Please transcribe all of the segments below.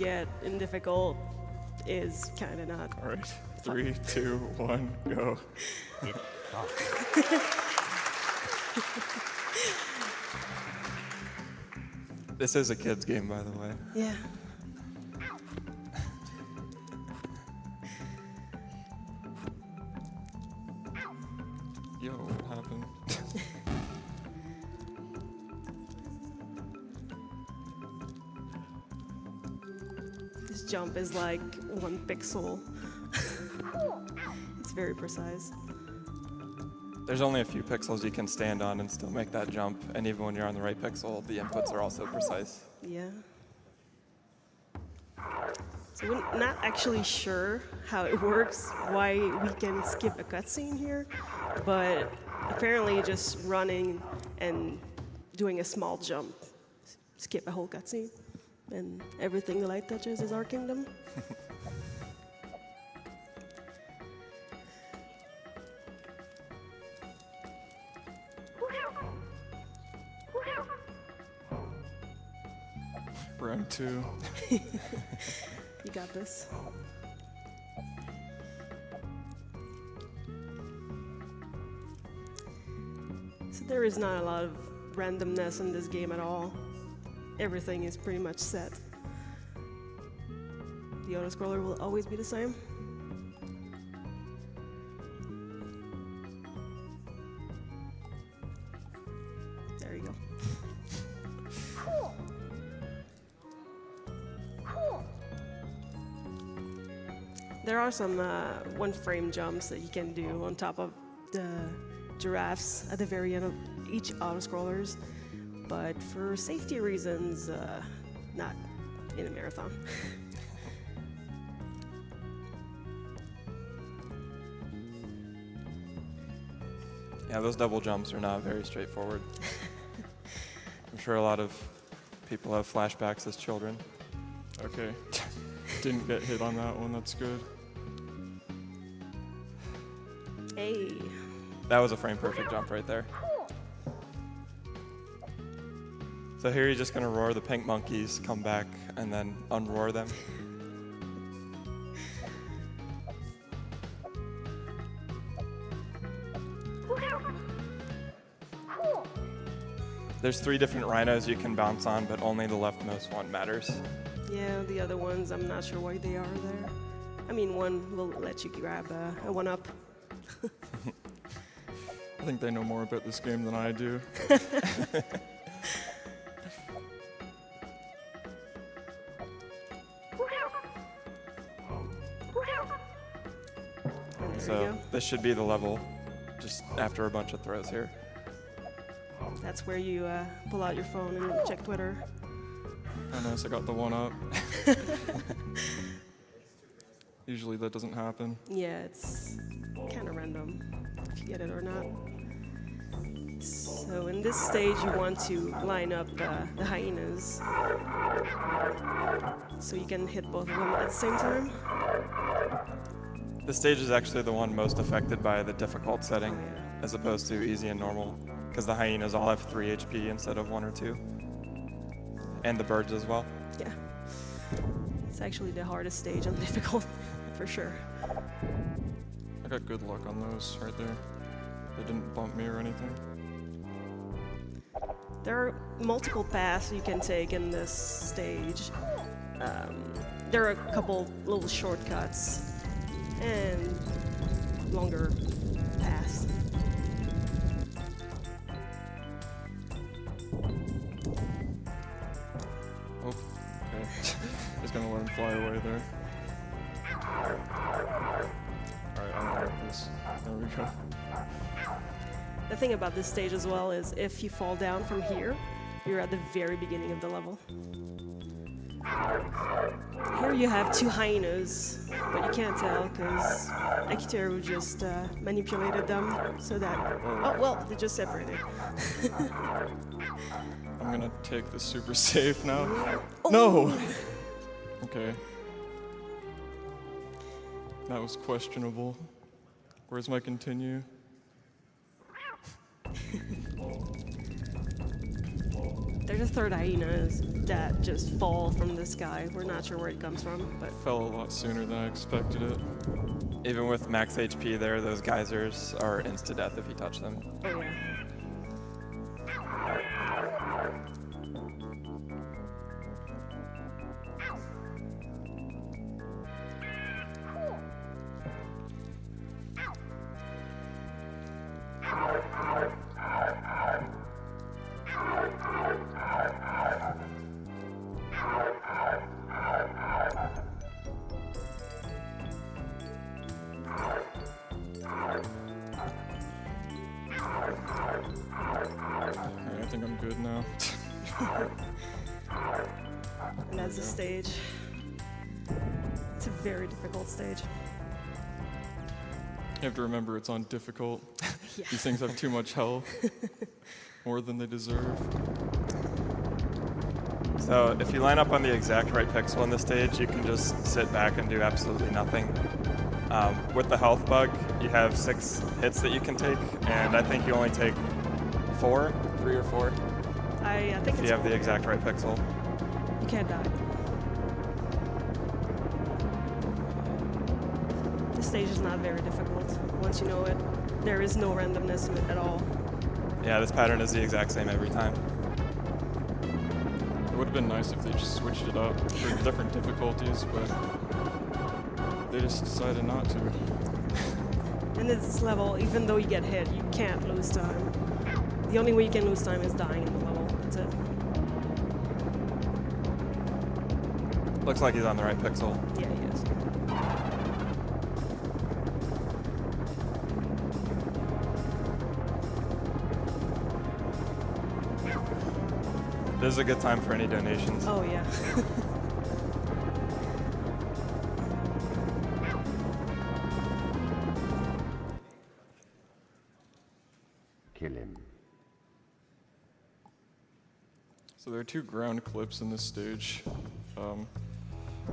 get in difficult is kind of not. All right, 3, 2, 1, go. This is a kid's game, by the way. Yeah. Yo, what happened? This jump is like 1 pixel. It's very precise. There's only a few pixels you can stand on and still make that jump, and even when you're on the right pixel, the inputs are also precise. Yeah. So we're not actually sure how it works, why we can skip a cutscene here, but apparently just running and doing a small jump, skip a whole cutscene, and everything the light touches is our kingdom. Round 2. You got this. So there is not a lot of randomness in this game at all. Everything is pretty much set. The auto-scroller will always be the same. There you go. There are some one-frame jumps that you can do on top of the giraffes at the very end of each auto-scrollers, but for safety reasons, not in a marathon. Yeah, those double jumps are not very straightforward. I'm sure a lot of people have flashbacks as children. Okay, didn't get hit on that one, that's good. Hey. That was a frame-perfect jump right there. So here you're just gonna roar the pink monkeys, come back, and then unroar them. There's 3 different rhinos you can bounce on, but only the leftmost one matters. Yeah, the other ones, I'm not sure why they are there. I mean, one will let you grab a one-up. I think they know more about this game than I do. So this should be the level, just after a bunch of throws here. That's where you pull out your phone and check Twitter. Oh, nice, I got the one up. Usually that doesn't happen. Yeah, it's kind of random if you get it or not. So in this stage, you want to line up the hyenas so you can hit both of them at the same time. This stage is actually the one most affected by the difficult setting, Oh, yeah. as opposed to easy and normal, because the hyenas all have 3 HP instead of 1 or 2. And the birds as well. Yeah. It's actually the hardest stage on difficult, for sure. I got good luck on those right there. They didn't bump me or anything. There are multiple paths you can take in this stage. There are a couple little shortcuts and longer paths. Oh, okay. Just gonna let him fly away there. Alright, I'm gonna get this. There we go. The thing about this stage as well is if you fall down from here, you're at the very beginning of the level. Here you have 2 hyenas, but you can't tell because Akiteru just manipulated them so that... Oh, well, they just separated. I'm gonna take this super safe now. Oh. No! Okay. That was questionable. Where's my continue? There's a third hyena that just fall from the sky. We're not sure where it comes from, but Fell a lot sooner than I expected it. Even with max HP there, those geysers are insta-death if you touch them. oh yeah. Alright, I think I'm good now. And that's the stage. It's a very difficult stage. You have to remember it's on difficult. Yeah. These things have too much health. More than they deserve. So if you line up on the exact right pixel on the stage, you can just sit back and do absolutely nothing. With the health bug, you have 6 hits that you can take, and I think you only take 3 or 4, I think if it's you have the exact right pixel. You can't die. This stage is not very difficult. Once you know it, there is no randomness to it at all. Yeah, this pattern is the exact same every time. It would have been nice if they just switched it up for different difficulties, but they just decided not to. In this level, even though you get hit, you can't lose time. The only way you can lose time is dying in the level. That's it. Looks like he's on the right pixel. Yeah, he is. This is a good time for any donations. Oh, yeah. Kill him. So there are 2 ground clips in this stage. I'm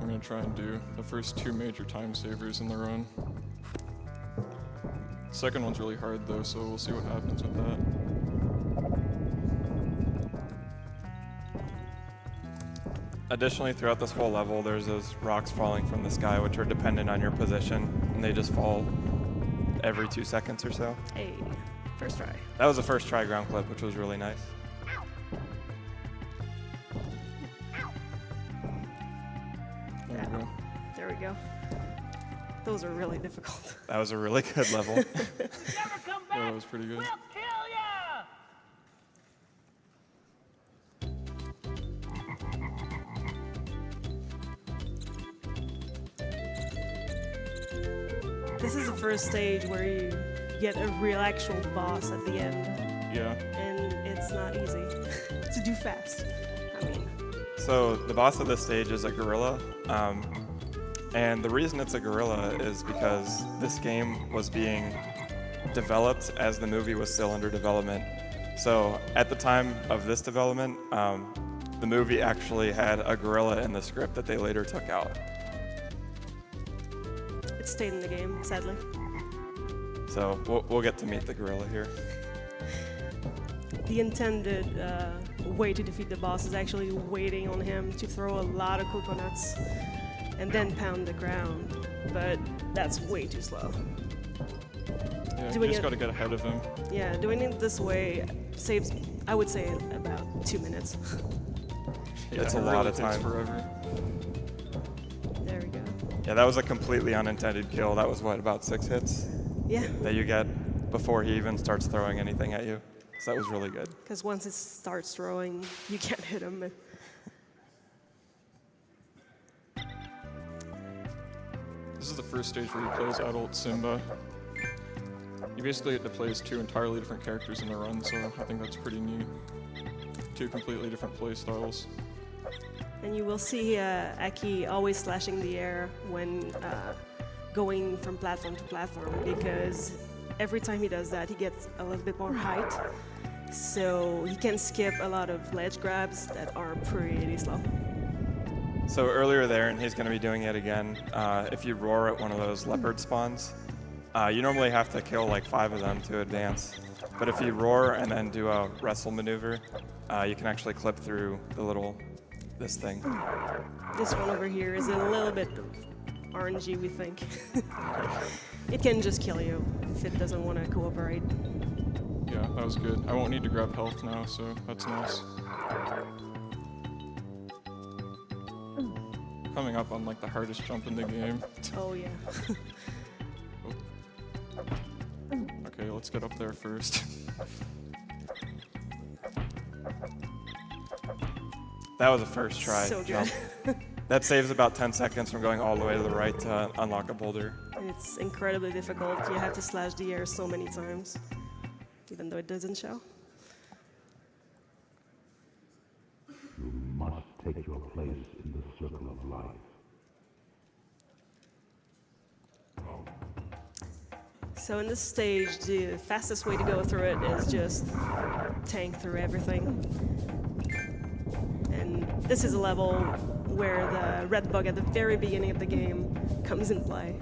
going to try and do the first 2 major time savers in the run. The second one's really hard though, so we'll see what happens with that. Additionally, throughout this whole level, there's those rocks falling from the sky, which are dependent on your position, and they just fall every 2 seconds or so. Hey, first try. That was the first try ground clip, which was really nice. There we go. There we go. Those are really difficult. That was a really good level. Never come back. Yeah, that was pretty good. We'll kill ya. This is the first stage where you get a real actual boss at the end, Yeah. and it's not easy to do fast. I mean, So the boss of this stage is a gorilla, and the reason it's a gorilla is because this game was being developed as the movie was still under development. So at the time of this development, the movie actually had a gorilla in the script that they later took out. it stayed in the game, sadly. So we'll get to meet the gorilla here. The intended way to defeat the boss is actually waiting on him to throw a lot of coconuts and then pound the ground, but that's way too slow. Yeah, you Doing just it- got to get ahead of him. Yeah, doing it this way saves, I would say, about 2 minutes. It's a it lot really of takes time. forever. There we go. Yeah, that was a completely unintended kill. That was what, about 6 hits Yeah, that you get before he even starts throwing anything at you. So that was really good. because once it starts throwing, you can't hit him. This is the first stage where he plays adult Simba. You basically get to play as 2 entirely different characters in the run, so I think that's pretty neat. 2 completely different play styles. And you will see Aki always slashing the air when going from platform to platform, because every time he does that, he gets a little bit more height. So he can skip a lot of ledge grabs that are pretty slow. So earlier there, and he's going to be doing it again, if you roar at one of those leopard spawns, You normally have to kill like 5 of them to advance. But if you roar and then do a wrestle maneuver, you can actually clip through this thing. This one over here is a little bit RNG, we think. It can just kill you if it doesn't want to cooperate. Yeah, that was good. I won't need to grab health now, so that's nice. Coming up on like the hardest jump in the game. Oh yeah. Okay, let's get up there first. That was a first try So good. jump. That saves about 10 seconds from going all the way to the right to unlock a boulder. And it's incredibly difficult. You have to slash the air so many times, even though it doesn't show. You must take your place in the circle of life. So in this stage, the fastest way to go through it is just tank through everything. And this is a level where the red bug at the very beginning of the game comes in play.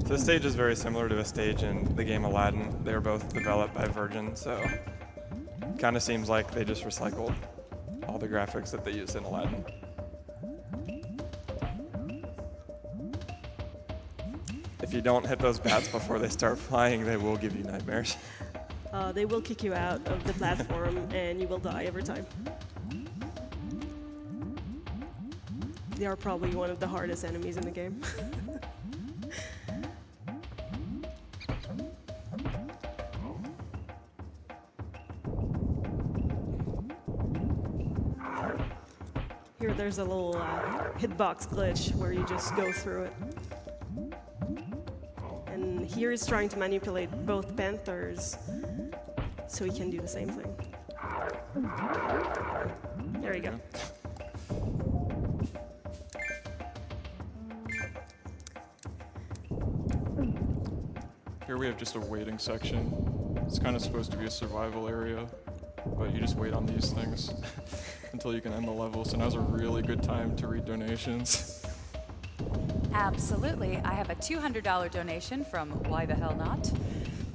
So this stage is very similar to a stage in the game Aladdin. They were both developed by Virgin, so kind of seems like they just recycled all the graphics that they used in Aladdin. If you don't hit those bats before they start flying, they will give you nightmares. They will kick you out of the platform and you will die every time. They are probably one of the hardest enemies in the game. Here there's a little hitbox glitch where you just go through it. And here he's trying to manipulate both panthers so he can do the same thing. There you go. Here we have just a waiting section. It's kind of supposed to be a survival area, but you just wait on these things until you can end the level. So now's a really good time to read donations. Absolutely. I have a $200 donation from Why the Hell Not.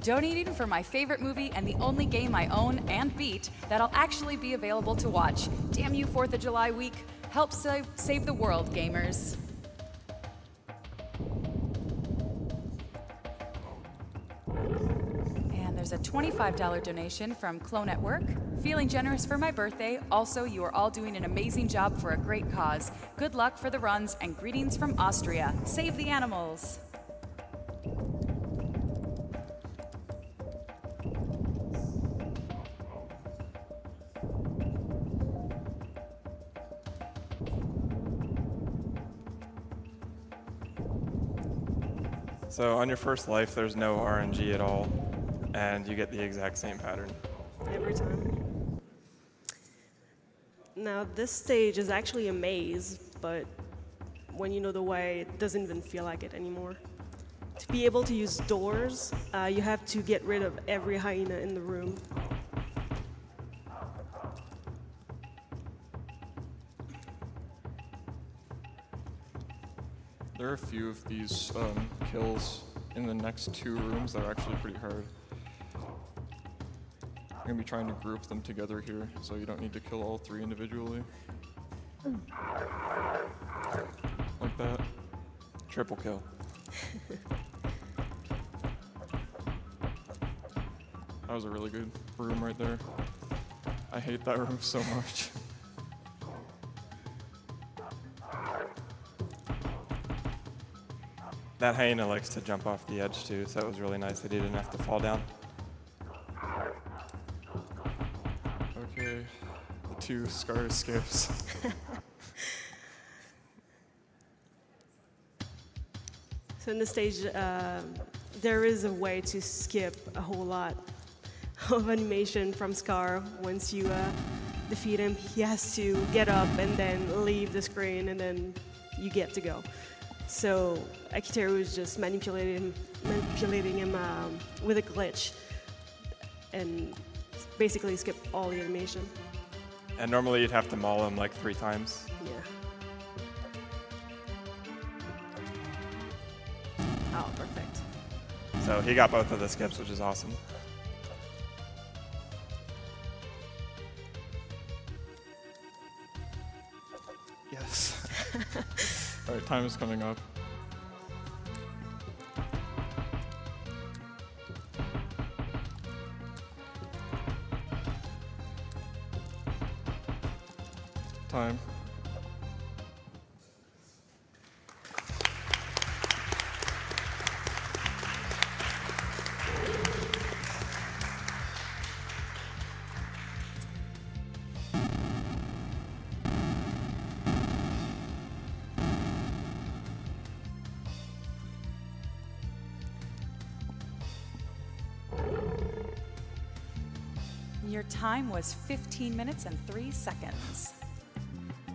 Donating for my favorite movie and the only game I own and beat that'll actually be available to watch. Damn you, 4th of July week. Help save the world, gamers. And there's a $25 donation from Clone at Work. Feeling generous for my birthday. Also, you are all doing an amazing job for a great cause. Good luck for the runs and greetings from Austria. Save the animals. So on your first life, there's no RNG at all, and you get the exact same pattern. Every time. Now, this stage is actually a maze, but when you know the way, it doesn't even feel like it anymore. To be able to use doors, you have to get rid of every hyena in the room. There are a few of these kills in the next 2 rooms that are actually pretty hard. I'm gonna be trying to group them together here, so you don't need to kill all 3 individually. Like that. Triple kill. That was a really good room right there. I hate that room so much. That hyena likes to jump off the edge too, so that was really nice that he didn't have to fall down. Okay, the 2 Scar escapes. So in this stage, there is a way to skip a whole lot of animation from Scar. Once you defeat him, he has to get up and then leave the screen, and then you get to go. So Akiteru is just manipulating him with a glitch, and basically skip all the animation. And normally you'd have to maul him like 3 times. Yeah. Oh, perfect. So he got both of the skips, which is awesome. Yes. All right, time is coming up. Time. Your time was 15 minutes and 3 seconds.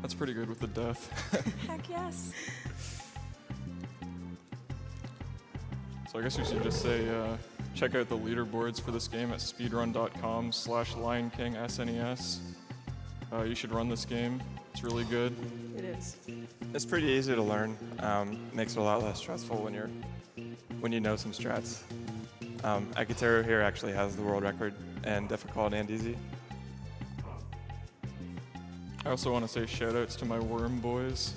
That's pretty good with the death. Heck yes. So I guess we should just say, check out the leaderboards for this game at speedrun.com/LionKingSNES. You should run this game. It's really good. It is. It's pretty easy to learn. Makes it a lot less stressful when you know some strats. Akiteru here actually has the world record in difficult and easy. I also want to say shout-outs to my worm boys.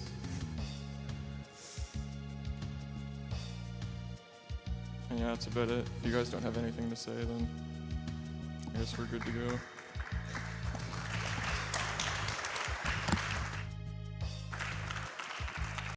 And yeah, that's about it. If you guys don't have anything to say, then I guess we're good to go.